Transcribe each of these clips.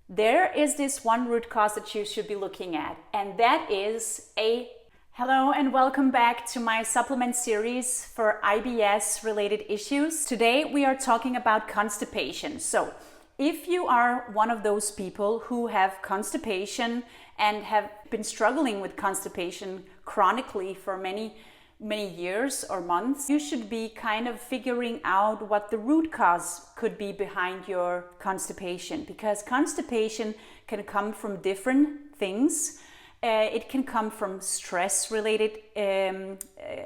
there is this one root cause that you should be looking at, and that is a Hello and welcome back to my supplement series for IBS related issues. Today we are talking about constipation. So if you are one of those people who have constipation and have been struggling with constipation chronically for many years or months, you should be kind of figuring out what the root cause could be behind your constipation, because constipation can come from different things. It can come from stress-related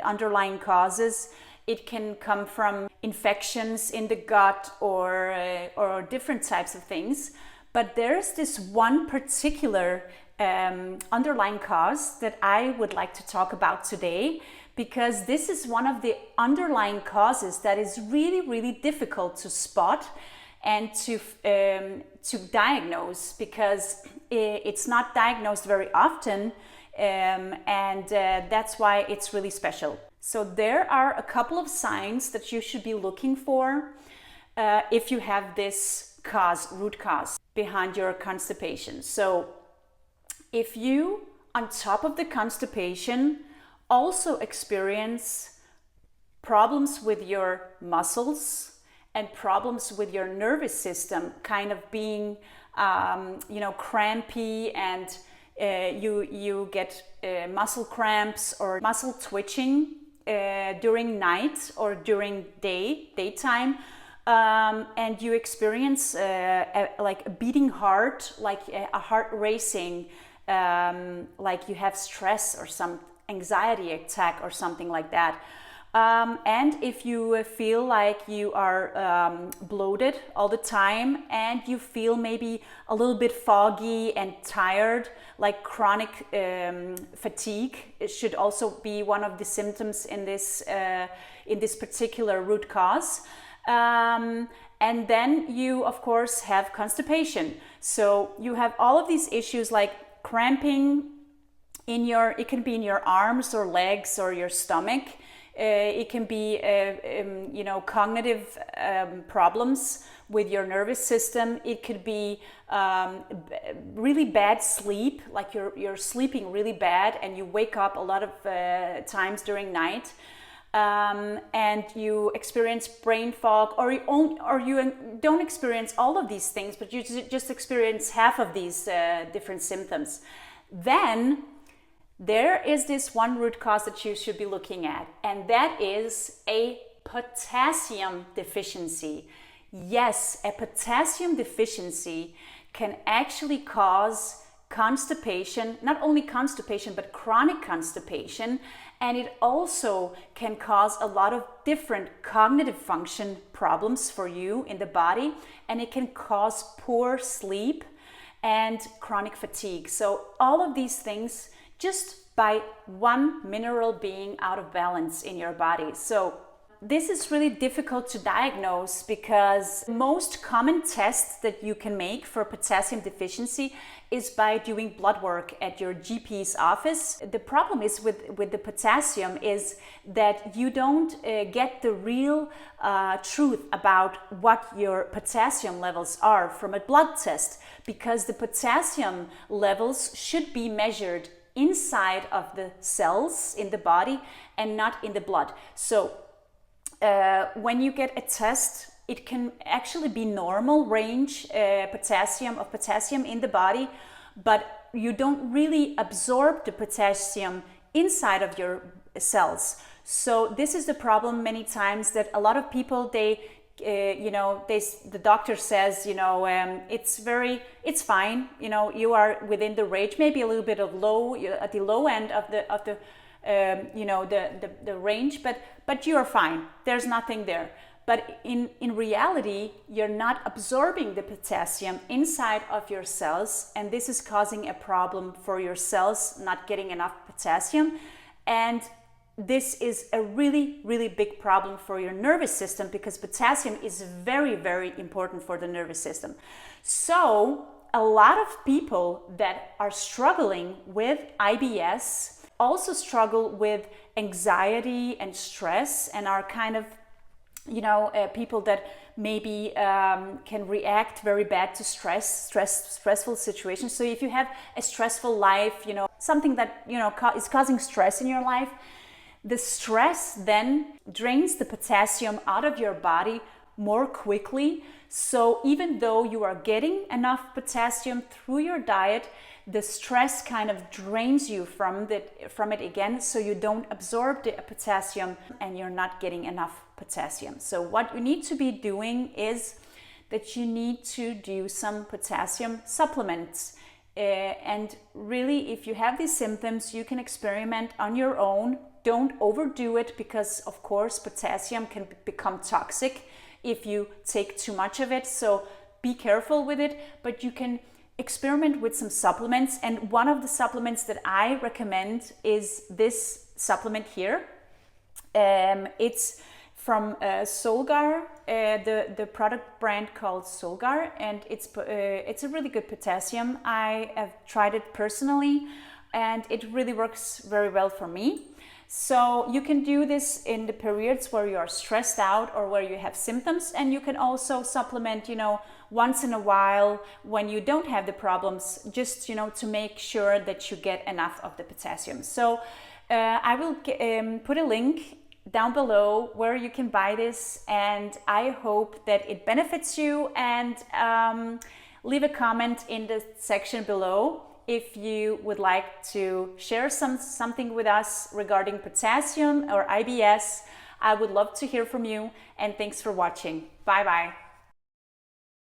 underlying causes. It can come from infections in the gut or different types of things. But there's this one particular underlying cause that I would like to talk about today, because this is one of the underlying causes that is really difficult to spot and to diagnose, because it's not diagnosed very often, and that's why it's really special. So there are a couple of signs that you should be looking for if you have this root cause behind your constipation. So if you, on top of the constipation, also experience problems with your muscles and problems with your nervous system, kind of being crampy, and you get muscle cramps or muscle twitching during night or during daytime, and you experience like a beating heart, like a heart racing, like you have stress or some anxiety attack or something like that. And if you feel like you are bloated all the time, and you feel maybe a little bit foggy and tired, like chronic fatigue, it should also be one of the symptoms in this particular root cause. And then you, of course, have constipation. So you have all of these issues like cramping it can be in your arms or legs or your stomach. It can be, cognitive problems with your nervous system. It could be really bad sleep, like you're sleeping really bad and you wake up a lot of times during night, and you experience brain fog, or you don't experience all of these things, but you just experience half of these different symptoms. Then there is this one root cause that you should be looking at, and that is a potassium deficiency. Yes, a potassium deficiency can actually cause constipation, not only constipation, but chronic constipation, and it also can cause a lot of different cognitive function problems for you in the body, and it can cause poor sleep and chronic fatigue. So all of these things just by one mineral being out of balance in your body. So this is really difficult to diagnose, because most common tests that you can make for potassium deficiency is by doing blood work at your GP's office. The problem is with the potassium is that you don't get the real truth about what your potassium levels are from a blood test, because the potassium levels should be measured inside of the cells in the body and not in the blood. So when you get a test, it can actually be normal range potassium in the body, but you don't really absorb the potassium inside of your cells. So this is the problem many times, that a lot of people, the doctor says, it's fine, you are within the range, maybe a little bit of at the low end of the range, but you are fine. There's nothing there. But in reality, you're not absorbing the potassium inside of your cells, and this is causing a problem for your cells not getting enough potassium. And this is a really big problem for your nervous system, because potassium is very important for the nervous system. So a lot of people that are struggling with IBS also struggle with anxiety and stress, and are kind of people that maybe can react very bad to stressful situations. So if you have a stressful life, something that is causing stress in your life, the stress then drains the potassium out of your body more quickly. So even though you are getting enough potassium through your diet, the stress kind of drains you from it again, so you don't absorb the potassium and you're not getting enough potassium. So what you need to be doing is that you need to do some potassium supplements. And really, if you have these symptoms, you can experiment on your own. Don't overdo it, because of course potassium can become toxic if you take too much of it. So be careful with it, but you can experiment with some supplements. And one of the supplements that I recommend is this supplement here. It's from Solgar, the product brand called Solgar, and it's a really good potassium. I have tried it personally and it really works very well for me. So you can do this in the periods where you are stressed out or where you have symptoms, and you can also supplement, once in a while when you don't have the problems, just, to make sure that you get enough of the potassium. So I will put a link down below where you can buy this, and I hope that it benefits you. And leave a comment in the section below if you would like to share something with us regarding potassium or IBS. I would love to hear from you, and thanks for watching. Bye bye.